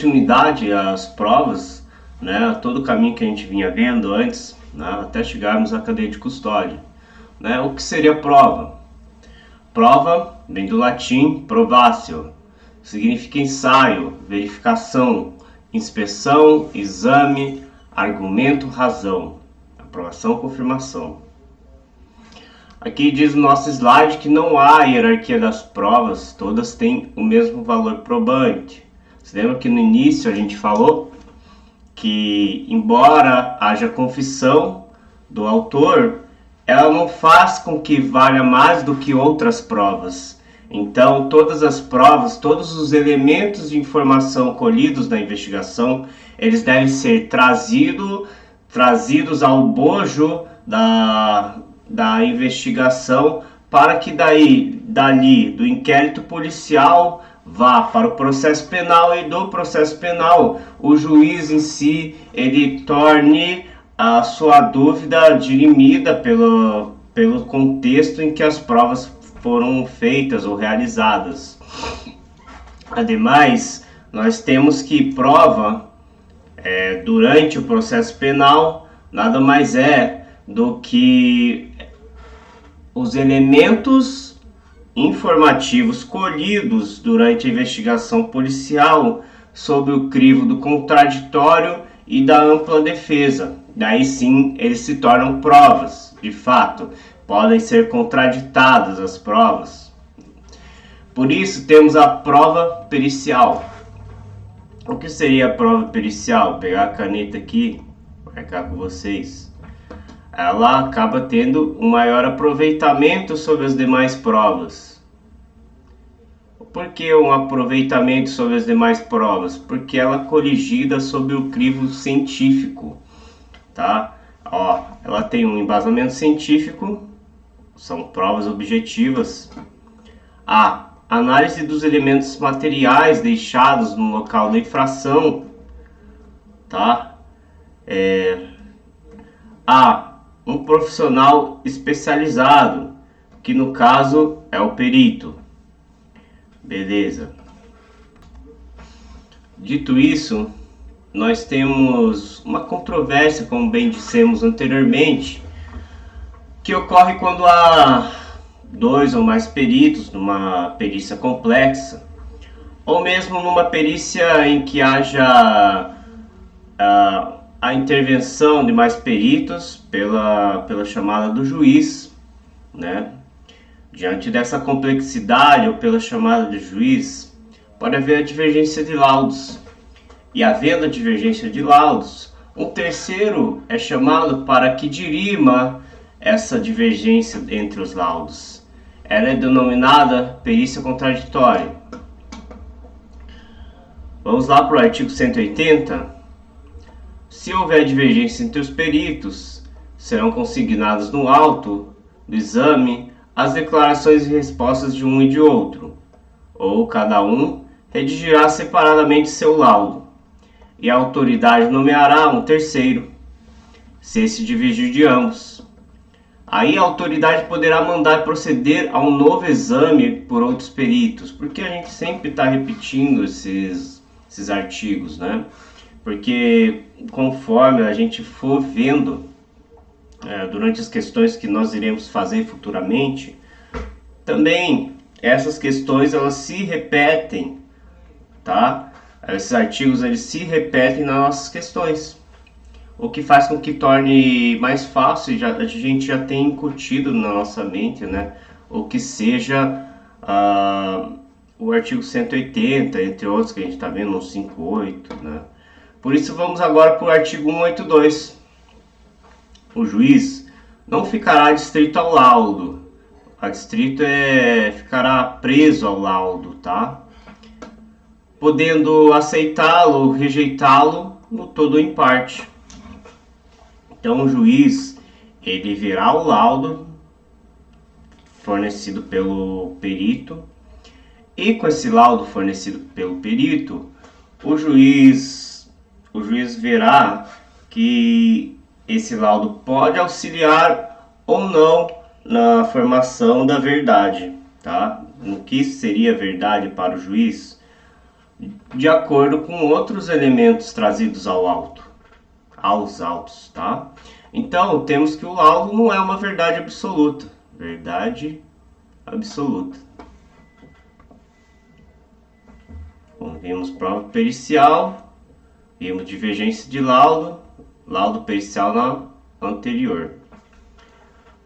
continuidade às provas, né, todo o caminho que a gente vinha vendo antes, né, até chegarmos à cadeia de custódia. Né? O que seria prova? Prova vem do latim provatio, significa ensaio, verificação, inspeção, exame, argumento, razão, aprovação, confirmação. Aqui diz no nosso slide que não há hierarquia das provas, todas têm o mesmo valor probante. Você lembra que no início a gente falou que, embora haja confissão do autor, ela não faz com que valha mais do que outras provas. Então, todas as provas, todos os elementos de informação colhidos na investigação, eles devem ser trazidos ao bojo da investigação, para que dali, do inquérito policial, vá para o processo penal, e do processo penal o juiz em si ele torne a sua dúvida dirimida pelo contexto em que as provas foram feitas ou realizadas. Ademais, nós temos que prova durante o processo penal nada mais é do que os elementos informativos colhidos durante a investigação policial sob o crivo do contraditório e da ampla defesa. Daí sim eles se tornam provas, de fato, podem ser contraditadas as provas. Por isso temos a prova pericial. O que seria a prova pericial? Vou pegar a caneta aqui, marcar com vocês. Ela acaba tendo um maior aproveitamento sobre as demais provas. Por que um aproveitamento sobre as demais provas? Porque ela é coligida sob o crivo científico, tá? Ó, ela tem um embasamento científico, são provas objetivas. A análise dos elementos materiais deixados no local da infração, tá? A um profissional especializado, que no caso é o perito. Beleza. Dito isso, nós temos uma controvérsia, como bem dissemos anteriormente, que ocorre quando há dois ou mais peritos numa perícia complexa, ou mesmo numa perícia em que haja a intervenção de mais peritos pela chamada do juiz, né? Diante dessa complexidade ou pela chamada do juiz, pode haver a divergência de laudos. E havendo a divergência de laudos, um terceiro é chamado para que dirima essa divergência entre os laudos. Ela é denominada perícia contraditória. Vamos lá para o artigo 180. Se houver divergência entre os peritos, serão consignadas no auto do exame as declarações e respostas de um e de outro, ou cada um redigirá separadamente seu laudo, e a autoridade nomeará um terceiro, se se divergir de ambos. Aí a autoridade poderá mandar proceder a um novo exame por outros peritos, porque a gente sempre está repetindo esses artigos, né? Porque conforme a gente for vendo durante as questões que nós iremos fazer futuramente, também essas questões elas se repetem, tá? Esses artigos eles se repetem nas nossas questões, o que faz com que torne mais fácil, a gente já tem incutido na nossa mente, né? O que seja o artigo 180, entre outros que a gente está vendo no 58, né? Por isso vamos agora para o artigo 182. O juiz não ficará adstrito ao laudo. Adstrito ficará preso ao laudo, tá? Podendo aceitá-lo ou rejeitá-lo no todo ou em parte. Então o juiz, ele verá o laudo fornecido pelo perito, e com esse laudo fornecido pelo perito, o juiz verá que esse laudo pode auxiliar ou não na formação da verdade, tá? No que seria verdade para o juiz? de acordo com outros elementos trazidos aos autos, tá? Então, temos que o laudo não é uma verdade absoluta. Verdade absoluta. Bom, vimos prova pericial, vimos divergência de laudo pericial na anterior.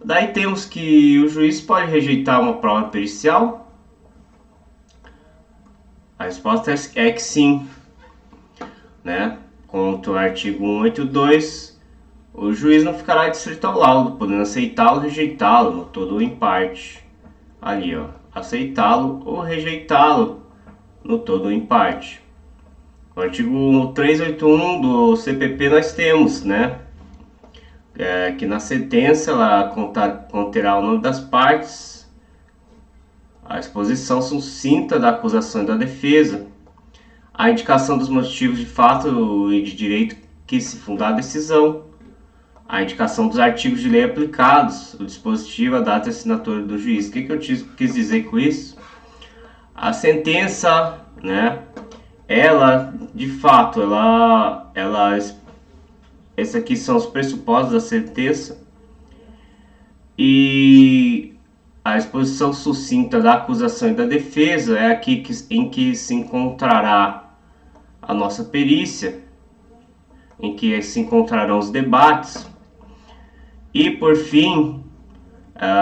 Daí temos que o juiz pode rejeitar uma prova pericial? A resposta é que sim, né? Contra o artigo 182, o juiz não ficará adstrito ao laudo, podendo aceitá-lo ou rejeitá-lo, no todo ou em parte. Ali, ó, aceitá-lo ou rejeitá-lo, no todo ou em parte. No artigo 381 do CPP nós temos, né? Que na sentença ela conterá o nome das partes, a exposição sucinta da acusação e da defesa, a indicação dos motivos de fato e de direito que se fundar a decisão, a indicação dos artigos de lei aplicados, o dispositivo, a data e assinatura do juiz. O que eu quis dizer com isso? A sentença, né, ela, de fato, esses aqui são os pressupostos da sentença e a exposição sucinta da acusação e da defesa é aqui em que se encontrará a nossa perícia, em que se encontrarão os debates e, por fim,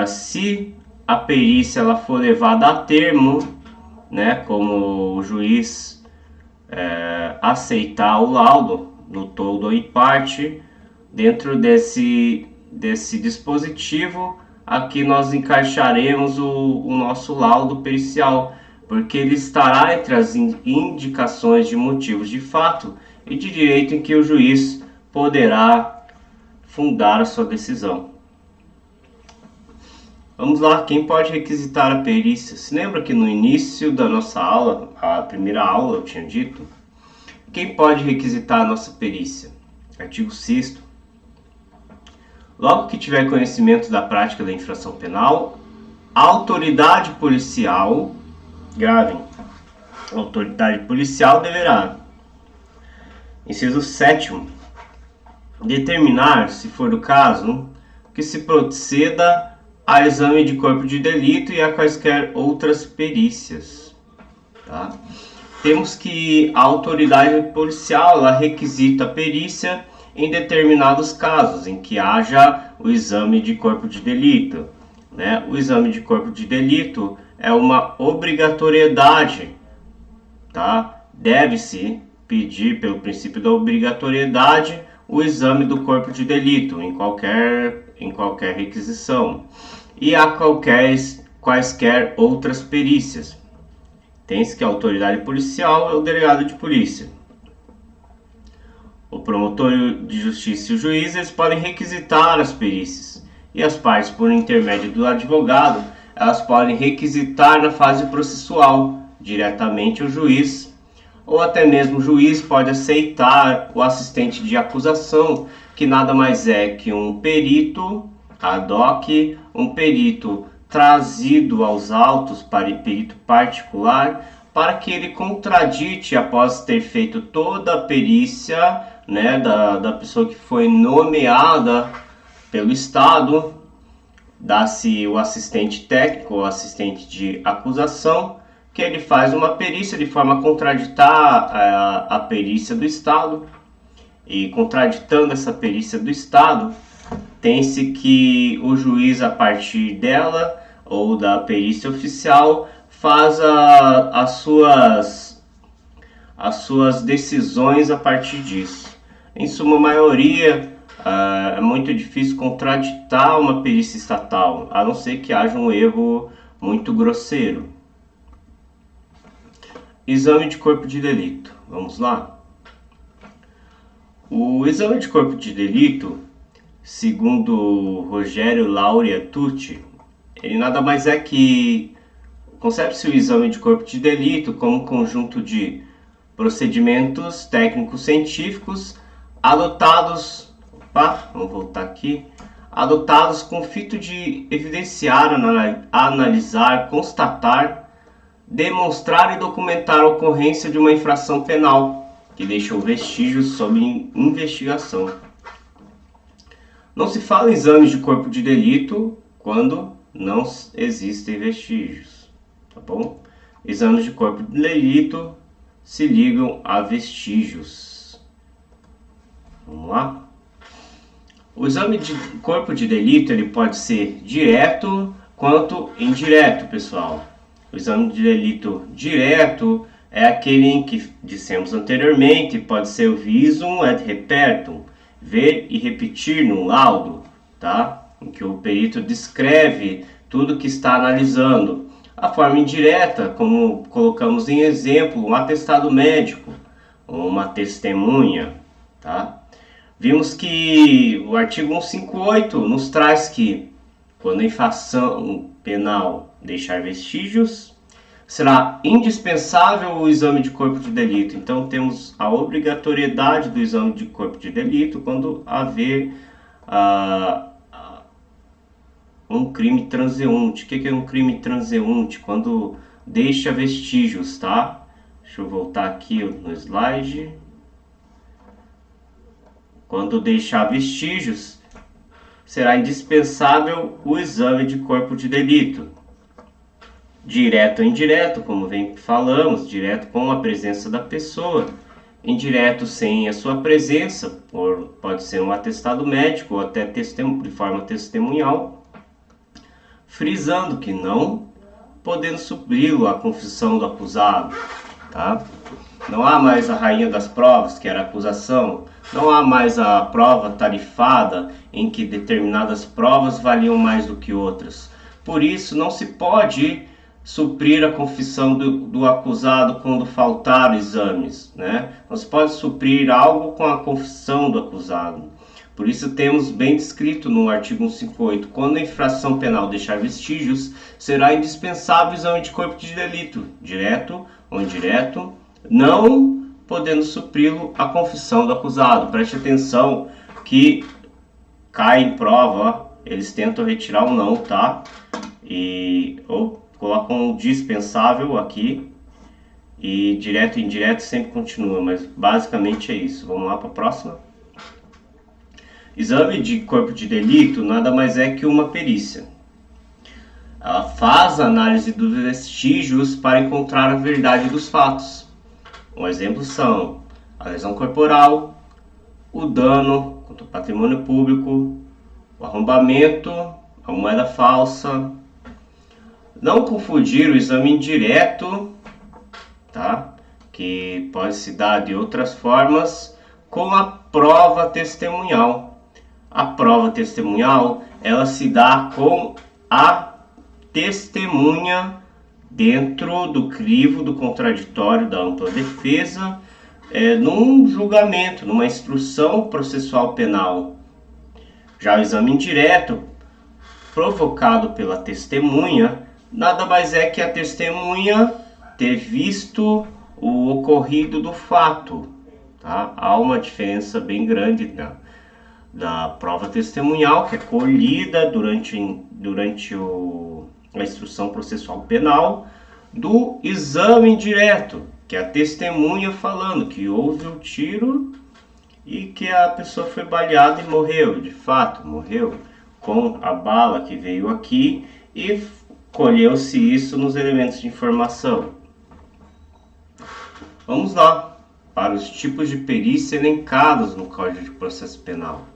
se a perícia ela for levada a termo, né, como o juiz aceitar o laudo, no todo ou em parte, dentro desse dispositivo, aqui nós encaixaremos o nosso laudo pericial, porque ele estará entre as indicações de motivos de fato e de direito em que o juiz poderá fundar a sua decisão. Vamos lá, quem pode requisitar a perícia? Se lembra que no início da nossa aula, a primeira aula eu tinha dito, quem pode requisitar a nossa perícia? Artigo 6º. Logo que tiver conhecimento da prática da infração penal, a autoridade policial, gravem, a autoridade policial deverá, inciso 7º, determinar, se for do caso, que se proceda a exame de corpo de delito e a quaisquer outras perícias, tá? Temos que a autoridade policial ela requisita a perícia em determinados casos em que haja o exame de corpo de delito, né? O exame de corpo de delito é uma obrigatoriedade, tá? Deve-se pedir pelo princípio da obrigatoriedade o exame do corpo de delito em qualquer requisição e a quaisquer outras perícias. Tem-se que a autoridade policial é o delegado de polícia. O promotor de justiça e o juiz eles podem requisitar as perícias. E as partes, por intermédio do advogado, elas podem requisitar na fase processual, diretamente o juiz, ou até mesmo o juiz pode aceitar o assistente de acusação, que nada mais é que um perito ad hoc, um perito trazido aos autos para perito particular, para que ele contradite após ter feito toda a perícia, né, da pessoa que foi nomeada pelo Estado, dá-se o assistente técnico, o assistente de acusação, que ele faz uma perícia de forma a contraditar a perícia do Estado, e contraditando essa perícia do Estado, tem-se que o juiz, a partir dela ou da perícia oficial, faz as suas decisões a partir disso. Em suma maioria, é muito difícil contraditar uma perícia estatal, a não ser que haja um erro muito grosseiro. Exame de corpo de delito. Vamos lá? O exame de corpo de delito, segundo Rogério Lauria Tucci, ele nada mais é que concebe-se o exame de corpo de delito como um conjunto de procedimentos técnicos científicos adotados, vamos voltar aqui, adotados com o fito de evidenciar, analisar, constatar, demonstrar e documentar a ocorrência de uma infração penal que deixou vestígios sob investigação. Não se fala em exames de corpo de delito quando não existem vestígios, tá bom? Exames de corpo de delito se ligam a vestígios. Vamos lá? O exame de corpo de delito ele pode ser direto quanto indireto, pessoal. O exame de delito direto é aquele em que dissemos anteriormente, pode ser o visum et repertum, ver e repetir no laudo, tá? Em que o perito descreve tudo que está analisando. A forma indireta, como colocamos em exemplo, um atestado médico ou uma testemunha, tá? Vimos que o artigo 158 nos traz que quando a infração penal deixar vestígios, será indispensável o exame de corpo de delito. Então temos a obrigatoriedade do exame de corpo de delito quando haver um crime transeunte. O que é um crime transeunte? Quando deixa vestígios, tá? Deixa eu voltar aqui no slide. Quando deixar vestígios, será indispensável o exame de corpo de delito. Direto ou indireto, como bem falamos, direto com a presença da pessoa, indireto sem a sua presença, pode ser um atestado médico ou até de forma testemunhal, frisando que não podendo supri-lo a confissão do acusado, tá? Não há mais a rainha das provas, que era a acusação, não há mais a prova tarifada em que determinadas provas valiam mais do que outras. Por isso, não se pode suprir a confissão do acusado quando faltar exames, né? Não se pode suprir algo com a confissão do acusado. Por isso temos bem descrito no artigo 158, quando a infração penal deixar vestígios, será indispensável o exame de corpo de delito, direto ou indireto, não podendo supri-lo a confissão do acusado. Preste atenção que cai em prova, eles tentam retirar o não, tá? Ou colocam um dispensável aqui e direto e indireto sempre continua, mas basicamente é isso. Vamos lá para a próxima. Exame de corpo de delito nada mais é que uma perícia. Ela faz a análise dos vestígios para encontrar a verdade dos fatos. Um exemplo são a lesão corporal, o dano contra o patrimônio público, o arrombamento, a moeda falsa. Não confundir o exame indireto, tá? Que pode se dar de outras formas, com a prova testemunhal. A prova testemunhal, ela se dá com a testemunha dentro do crivo do contraditório da ampla defesa, num julgamento, numa instrução processual penal. Já o exame indireto, provocado pela testemunha, nada mais é que a testemunha ter visto o ocorrido do fato, tá? Há uma diferença bem grande, né, da prova testemunhal, que é colhida durante a instrução processual penal, do exame indireto, que é a testemunha falando que houve o tiro e que a pessoa foi baleada e morreu, de fato morreu com a bala que veio aqui, e colheu-se isso nos elementos de informação. Vamos lá para os tipos de perícia elencados no Código de Processo Penal.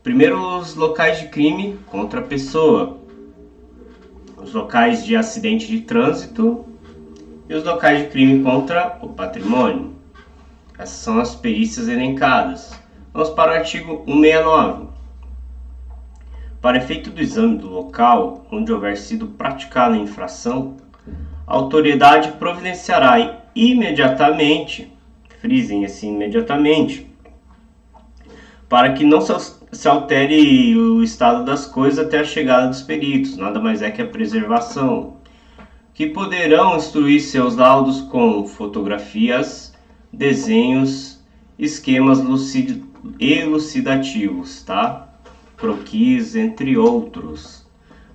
Primeiro, os locais de crime contra a pessoa, os locais de acidente de trânsito e os locais de crime contra o patrimônio. Essas são as perícias elencadas. Vamos para o artigo 169. Para efeito do exame do local onde houver sido praticada a infração, a autoridade providenciará imediatamente, frisem assim, imediatamente, para que não se altere o estado das coisas até a chegada dos peritos, nada mais é que a preservação, que poderão instruir seus laudos com fotografias, desenhos, esquemas elucidativos, tá? Croquis, entre outros.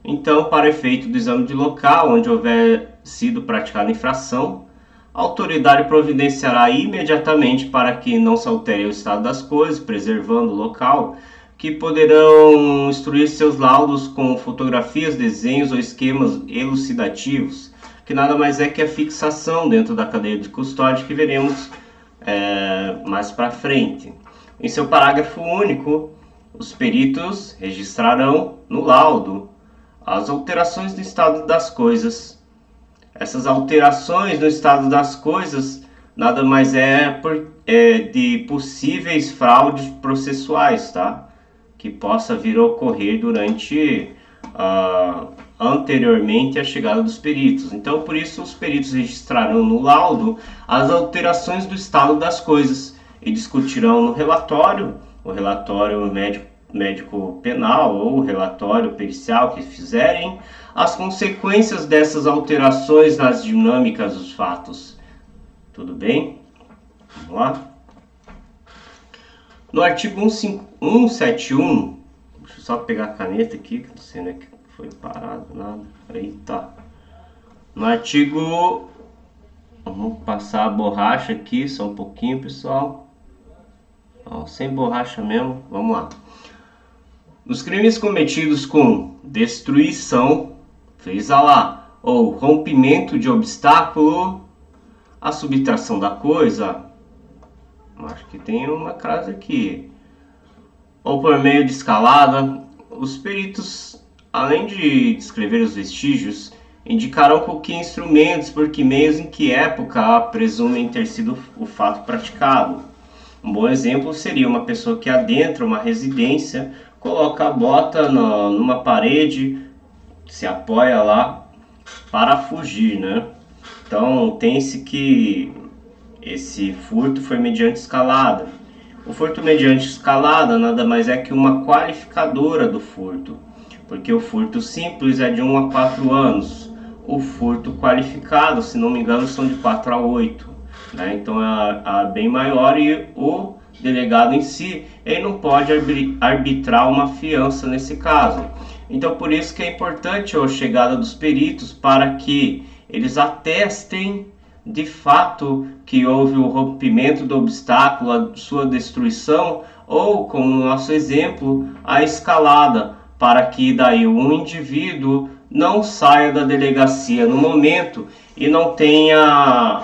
Então, para efeito do exame de local onde houver sido praticada infração, a autoridade providenciará imediatamente para que não se altere o estado das coisas, preservando o local, que poderão instruir seus laudos com fotografias, desenhos ou esquemas elucidativos, que nada mais é que a fixação dentro da cadeia de custódia que veremos mais para frente. Em seu parágrafo único, os peritos registrarão no laudo as alterações no estado das coisas. Essas alterações no estado das coisas nada mais de possíveis fraudes processuais, tá? Que possa vir a ocorrer durante anteriormente à chegada dos peritos. Então, por isso, os peritos registrarão no laudo as alterações do estado das coisas e discutirão no relatório, o relatório médico penal ou o relatório pericial que fizerem, as consequências dessas alterações nas dinâmicas dos fatos. Tudo bem? Vamos lá? No artigo 171, deixa eu só pegar a caneta aqui, que não sei onde é que foi parado, nada. Aí tá. No artigo, vamos passar a borracha aqui, só um pouquinho, pessoal. Ó, sem borracha mesmo, vamos lá. Nos crimes cometidos com destruição, frisa lá, ou rompimento de obstáculo, a subtração da coisa, acho que tem uma frase aqui, ou por meio de escalada, os peritos, além de descrever os vestígios, indicarão com que instrumentos, por que meios, em que época presumem ter sido o fato praticado. Um bom exemplo seria uma pessoa que adentra uma residência, coloca a bota numa parede, se apoia lá para fugir, né? Então, tem-se que esse furto foi mediante escalada. O furto mediante escalada nada mais é que uma qualificadora do furto, porque o furto simples é de 1 a 4 anos. O furto qualificado, se não me engano, são de 4 a 8. Né? Então é bem maior e o delegado em si ele não pode arbitrar uma fiança nesse caso. Então por isso que é importante a chegada dos peritos para que eles atestem de fato que houve o rompimento do obstáculo, a sua destruição ou, como no nosso exemplo, a escalada, para que daí um indivíduo não saia da delegacia no momento e não tenha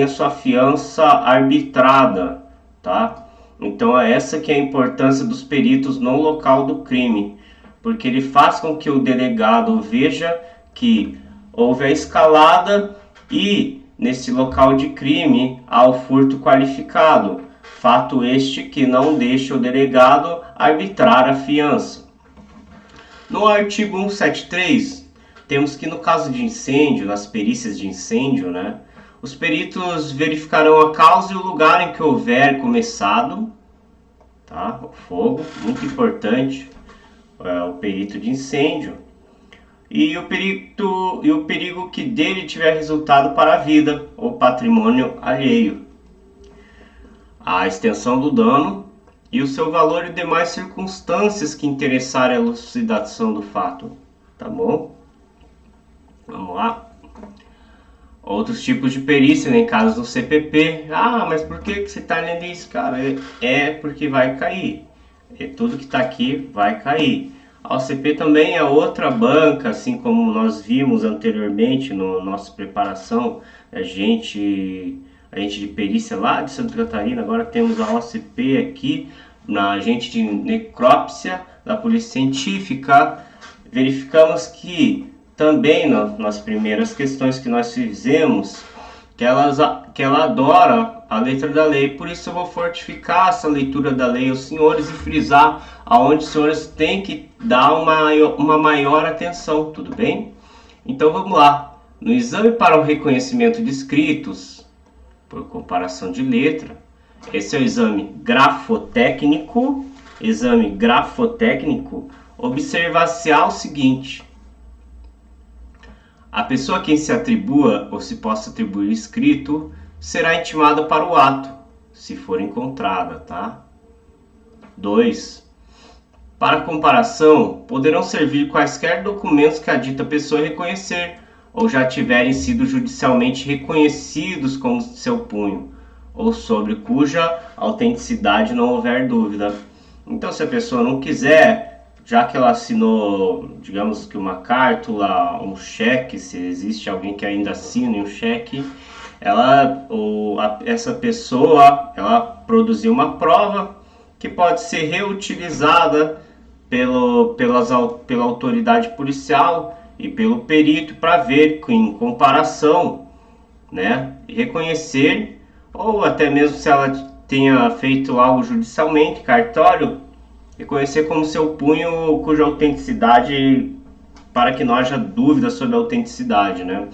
sua fiança arbitrada, tá? Então é essa que é a importância dos peritos no local do crime, porque ele faz com que o delegado veja que houve a escalada e nesse local de crime há o furto qualificado, fato este que não deixa o delegado arbitrar a fiança. No artigo 173, temos que no caso de incêndio, nas perícias de incêndio, né, os peritos verificarão a causa e o lugar em que houver começado, tá, o fogo, muito importante, o perito de incêndio, e o perigo que dele tiver resultado para a vida ou patrimônio alheio, a extensão do dano e o seu valor e demais circunstâncias que interessarem a elucidação do fato, tá bom? Vamos lá. Outros tipos de perícia, em casos do CPP. Ah, mas por que você está lendo isso, cara? É porque vai cair. Tudo que está aqui vai cair. A OCP também é outra banca, assim como nós vimos anteriormente na nossa preparação, a gente de perícia lá de Santa Catarina, agora temos a OCP aqui, na agente de necrópsia da Polícia Científica. Verificamos que também nas primeiras questões que nós fizemos, que ela adora a letra da lei. Por isso eu vou fortificar essa leitura da lei aos senhores e frisar aonde os senhores têm que dar uma maior atenção, tudo bem? Então vamos lá. No exame para o reconhecimento de escritos, por comparação de letra, esse é o exame grafotécnico. Exame grafotécnico, observar-se-á o seguinte: a pessoa a quem se atribua ou se possa atribuir escrito será intimada para o ato, se for encontrada, tá? 2. Para comparação, poderão servir quaisquer documentos que a dita pessoa reconhecer ou já tiverem sido judicialmente reconhecidos como seu punho, ou sobre cuja autenticidade não houver dúvida. Então, se a pessoa não quiser, já que ela assinou, digamos que uma carta, um cheque, se existe alguém que ainda assine um cheque, essa pessoa, ela produziu uma prova que pode ser reutilizada pela autoridade policial e pelo perito para ver em comparação, né, e reconhecer, ou até mesmo se ela tenha feito algo judicialmente, cartório, reconhecer como seu punho cuja autenticidade, para que não haja dúvida sobre a autenticidade, né?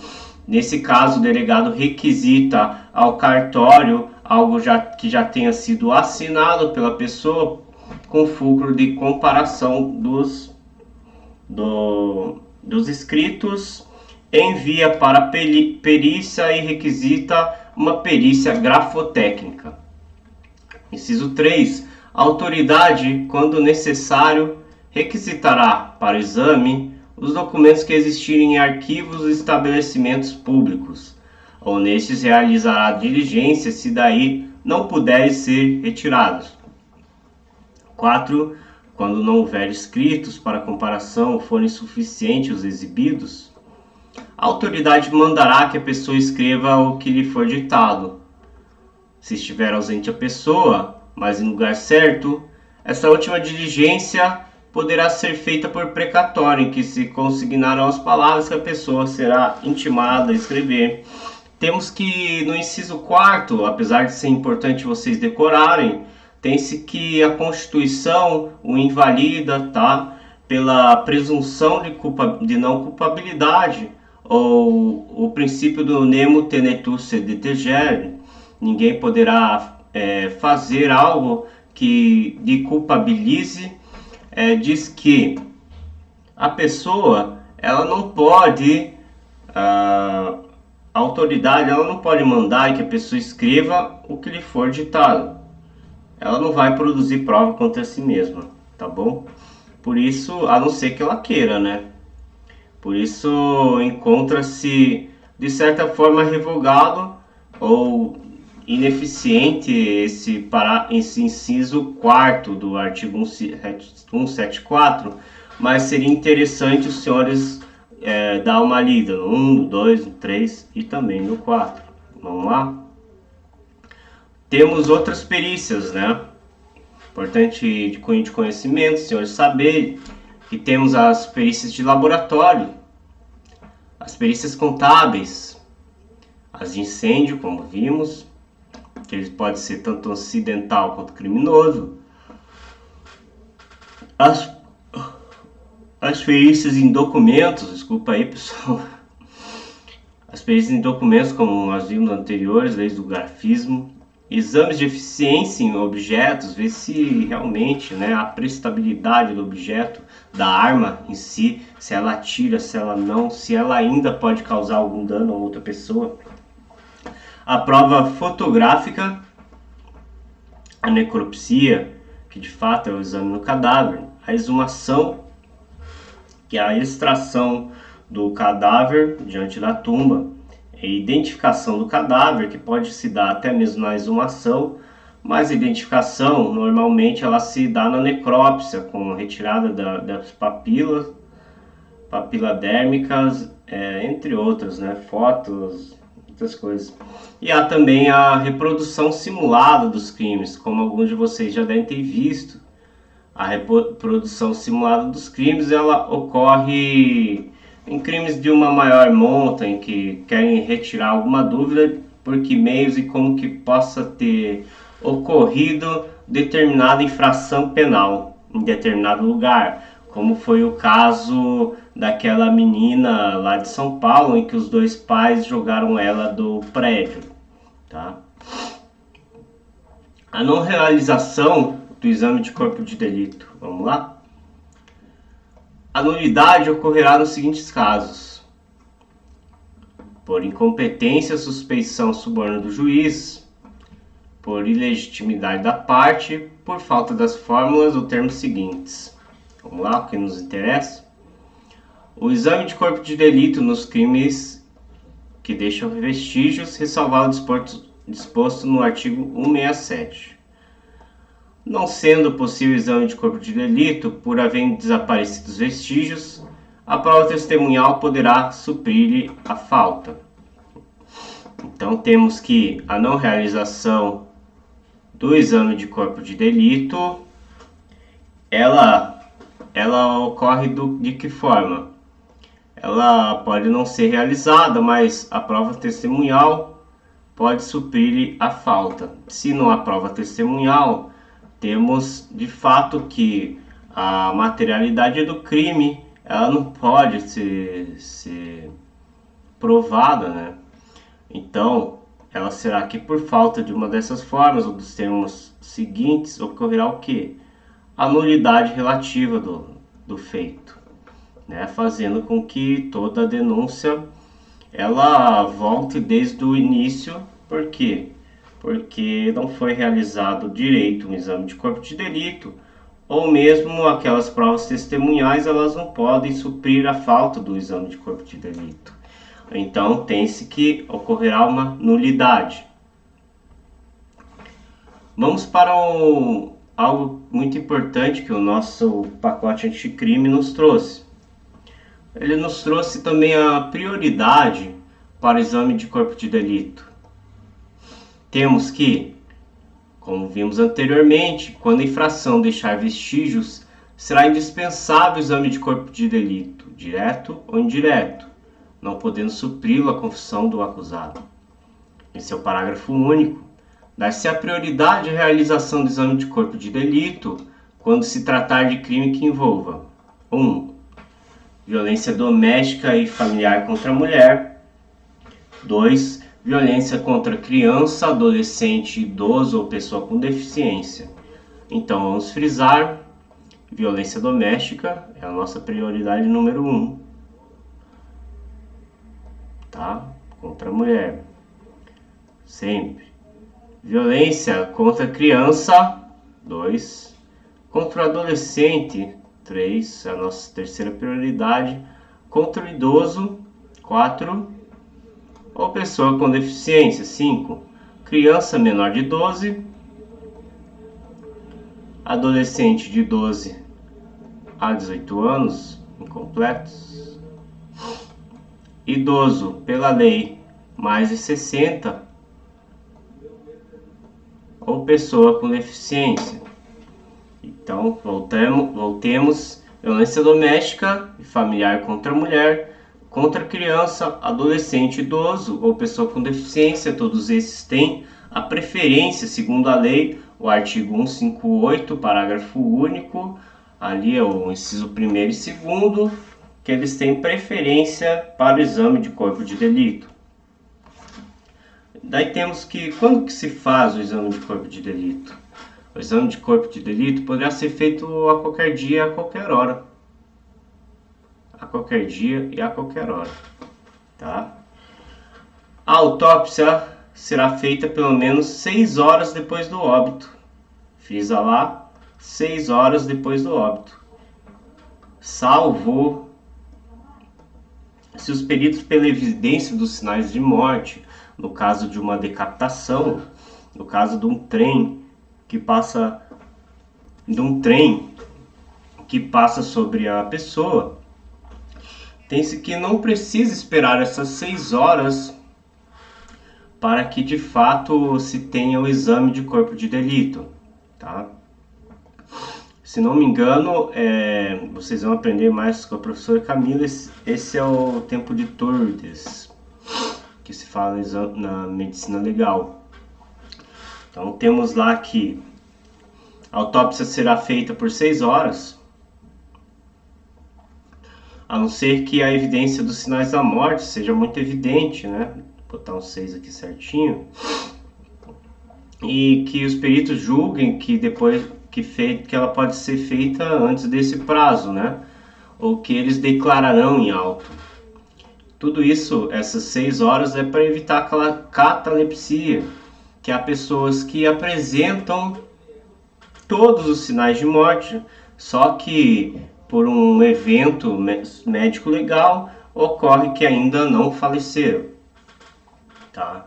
Nesse caso, o delegado requisita ao cartório algo que já tenha sido assinado pela pessoa com fulcro de comparação dos escritos, envia para perícia e requisita uma perícia grafotécnica. Inciso 3. A autoridade, quando necessário, requisitará para exame os documentos que existirem em arquivos e estabelecimentos públicos, ou nestes realizará diligência se daí não puderem ser retirados. 4. Quando não houver escritos para comparação ou forem suficientes os exibidos, a autoridade mandará que a pessoa escreva o que lhe for ditado. Se estiver ausente a pessoa, mas em lugar certo, essa última diligência poderá ser feita por precatório, em que se consignarão as palavras que a pessoa será intimada a escrever. Temos que, no inciso 4º, apesar de ser importante vocês decorarem, tem-se que a Constituição o invalida, tá? Pela presunção de não culpabilidade, ou o princípio do nemo tenetur sed tegere. Ninguém poderá fazer algo que lhe culpabilize. Diz que a pessoa, ela não pode, a autoridade, ela não pode mandar que a pessoa escreva o que lhe for ditado. Ela não vai produzir prova contra si mesma, tá bom? Por isso, a não ser que ela queira, né? Por isso, encontra-se, de certa forma, revogado ou ineficiente esse inciso 4º do artigo 174, mas seria interessante os senhores dar uma lida no 1, no 2, no 3 e também no 4. Vamos lá? Temos outras perícias, né? Importante de cunho de conhecimento, senhores saberem que temos as perícias de laboratório, as perícias contábeis, as de incêndio, como vimos, que ele pode ser tanto acidental quanto criminoso. As perícias em documentos, desculpa aí pessoal, as perícias em documentos, como nós vimos anteriores, leis do grafismo, exames de eficiência em objetos, ver se realmente, né, a prestabilidade do objeto, da arma em si, se ela atira, se ela não, se ela ainda pode causar algum dano a outra pessoa. A prova fotográfica, a necropsia, que de fato é o exame no cadáver, a exumação, que é a extração do cadáver diante da tumba, a identificação do cadáver, que pode se dar até mesmo na exumação, mas a identificação normalmente ela se dá na necrópsia, com a retirada das papiladérmicas, entre outras, né, fotos, outras coisas. E há também a reprodução simulada dos crimes, como alguns de vocês já devem ter visto. A reprodução simulada dos crimes, ela ocorre em crimes de uma maior monta, em que querem retirar alguma dúvida por que meios e como que possa ter ocorrido determinada infração penal em determinado lugar, como foi o caso daquela menina lá de São Paulo, em que os dois pais jogaram ela do prédio, tá? A não realização do exame de corpo de delito, vamos lá? A nulidade ocorrerá nos seguintes casos: por incompetência, suspeição, suborno do juiz, por ilegitimidade da parte, por falta das fórmulas ou termos seguintes. Vamos lá, o que nos interessa. O exame de corpo de delito nos crimes que deixam vestígios, ressalvado disposto no artigo 167. Não sendo possível o exame de corpo de delito, por haverem desaparecido os vestígios, a prova testemunhal poderá suprir a falta. Então temos que a não realização do exame de corpo de delito, ela ocorre de que forma? Ela pode não ser realizada, mas a prova testemunhal pode suprir a falta. Se não há prova testemunhal, temos de fato que a materialidade do crime ela não pode ser provada, né? Então, ela será que por falta de uma dessas formas ou dos termos seguintes, ocorrerá o quê? A nulidade relativa do feito, né? Fazendo com que toda a denúncia ela volte desde o início. Por quê? Porque não foi realizado direito um exame de corpo de delito, ou mesmo aquelas provas testemunhais, elas não podem suprir a falta do exame de corpo de delito. Então, tem-se que ocorrerá uma nulidade. Vamos para algo muito importante que o nosso pacote anticrime nos trouxe. Ele nos trouxe também a prioridade para o exame de corpo de delito. Temos que, como vimos anteriormente, quando a infração deixar vestígios, será indispensável o exame de corpo de delito, direto ou indireto, não podendo supri-lo a confissão do acusado. Esse é o parágrafo único. Dar-se a prioridade à realização do exame de corpo de delito quando se tratar de crime que envolva 1. Violência doméstica e familiar contra a mulher. 2. Violência contra criança, adolescente, idoso ou pessoa com deficiência. Então vamos frisar, violência doméstica é a nossa prioridade número 1. Tá? Contra a mulher. Sempre. Violência contra criança, 2. Contra o adolescente, 3. É a nossa terceira prioridade. Contra o idoso, 4. Ou pessoa com deficiência, 5. Criança menor de 12. Adolescente de 12 a 18 anos, incompletos. Idoso, pela lei, mais de 60. Ou pessoa com deficiência. Então, voltemos. Violência doméstica e familiar contra a mulher, contra a criança, adolescente, idoso ou pessoa com deficiência. Todos esses têm a preferência, segundo a lei, o artigo 158, parágrafo único, ali é o inciso 1º e 2º, que eles têm preferência para o exame de corpo de delito. Daí temos que, quando que se faz o exame de corpo de delito? O exame de corpo de delito poderá ser feito a qualquer dia, a qualquer hora. A qualquer dia e a qualquer hora. Tá? A autópsia será feita pelo menos 6 horas depois do óbito. Frisa lá, 6 horas depois do óbito. Salvo se os peritos, pela evidência dos sinais de morte, no caso de uma decapitação, no caso de um trem que passa sobre a pessoa, tem-se que não precisa esperar essas 6 horas para que de fato se tenha o exame de corpo de delito, tá? Se não me engano, vocês vão aprender mais com a professora Camila. Esse é o tempo de Tourdes, que se fala na medicina legal. Então temos lá que a autópsia será feita por 6 horas, a não ser que a evidência dos sinais da morte seja muito evidente, né? Vou botar um 6 aqui certinho. E que os peritos julguem que que ela pode ser feita antes desse prazo, né? Ou que eles declararão em auto. Tudo isso, essas 6 horas, é para evitar aquela catalepsia, que há pessoas que apresentam todos os sinais de morte, só que por um evento médico legal, ocorre que ainda não faleceram, tá?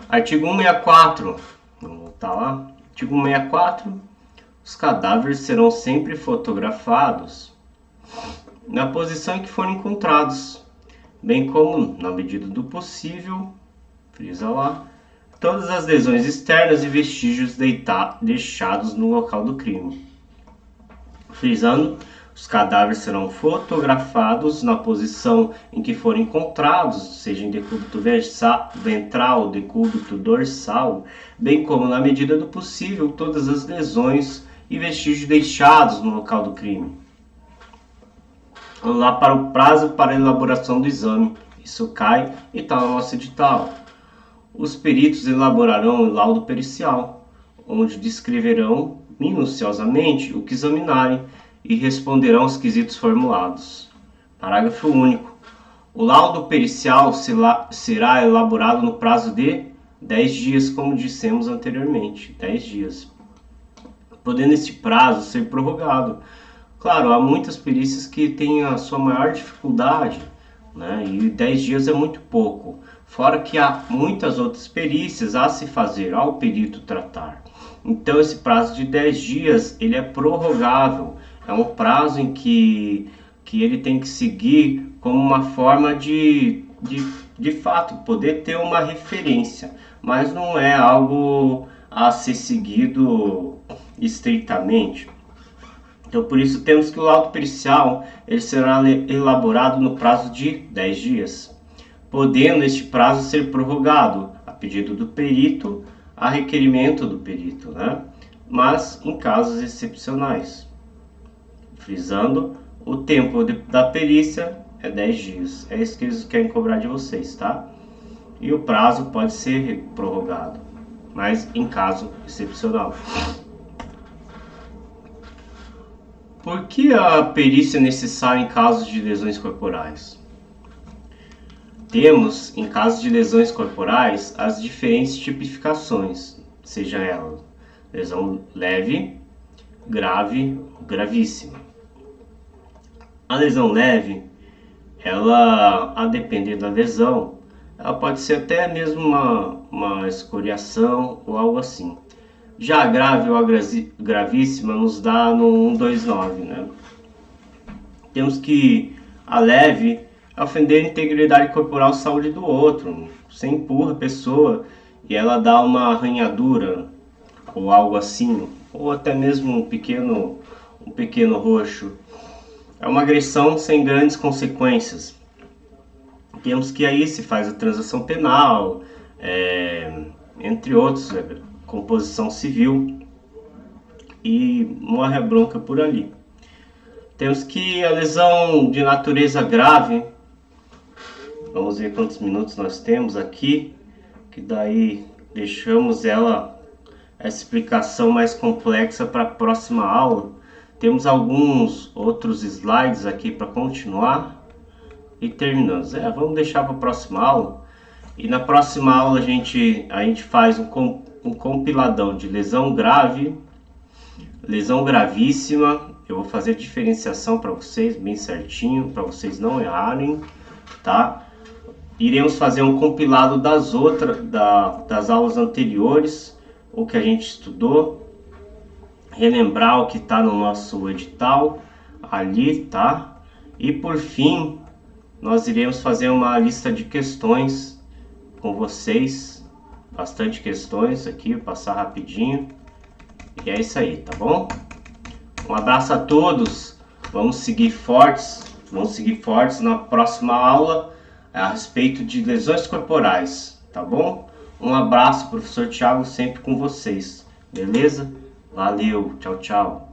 Artigo 164, vamos voltar lá. Artigo 164, os cadáveres serão sempre fotografados na posição em que forem encontrados, bem como, na medida do possível, frisa lá, todas as lesões externas e vestígios deixados no local do crime. Frisando, os cadáveres serão fotografados na posição em que forem encontrados, seja em decúbito ventral, decúbito dorsal, bem como, na medida do possível, todas as lesões e vestígios deixados no local do crime. Vamos lá para o prazo para a elaboração do exame. Isso cai e está no nosso edital. Os peritos elaborarão o laudo pericial, onde descreverão minuciosamente o que examinarem e responderão aos quesitos formulados. Parágrafo único. O laudo pericial será elaborado no prazo de 10 dias, como dissemos anteriormente. 10 dias. Podendo este prazo ser prorrogado. Claro, há muitas perícias que têm a sua maior dificuldade, né? E 10 dias é muito pouco. Fora que há muitas outras perícias a se fazer ao perito tratar. Então esse prazo de 10 dias ele é prorrogável. É um prazo em que ele tem que seguir como uma forma de fato poder ter uma referência. Mas não é algo a ser seguido estritamente. Então, por isso, temos que o laudo pericial ele será elaborado no prazo de 10 dias, podendo este prazo ser prorrogado a pedido do perito, a requerimento do perito, né? Mas em casos excepcionais. Frisando, o tempo da perícia é 10 dias. É isso que eles querem cobrar de vocês, tá? E o prazo pode ser prorrogado, mas em caso excepcional. Por que a perícia é necessária em casos de lesões corporais? Temos, em casos de lesões corporais, as diferentes tipificações, seja ela lesão leve, grave ou gravíssima. A lesão leve, ela, a depender da lesão, ela pode ser até mesmo uma escoriação ou algo assim. Já a grave ou a gravíssima nos dá no 129, né? Temos que a leve é ofender a integridade corporal e saúde do outro. Você empurra a pessoa e ela dá uma arranhadura ou algo assim, ou até mesmo um pequeno roxo. É uma agressão sem grandes consequências. Temos que aí se faz a transação penal, entre outros, composição civil, e morre a bronca por ali. Temos que a lesão de natureza grave, vamos ver quantos minutos nós temos aqui, que daí deixamos essa explicação mais complexa para a próxima aula. Temos alguns outros slides aqui para continuar e terminamos. Vamos deixar para a próxima aula. E na próxima aula a gente faz um compiladão de lesão grave, lesão gravíssima. Eu vou fazer diferenciação para vocês bem certinho, para vocês não errarem, tá? Iremos fazer um compilado das aulas anteriores, o que a gente estudou, relembrar o que está no nosso edital ali, tá? E por fim, nós iremos fazer uma lista de questões com vocês, bastante questões aqui, vou passar rapidinho. E é isso aí, tá bom? Um abraço a todos, vamos seguir fortes na próxima aula a respeito de lesões corporais, tá bom? Um abraço, professor Thiago, sempre com vocês, beleza? Valeu, tchau, tchau.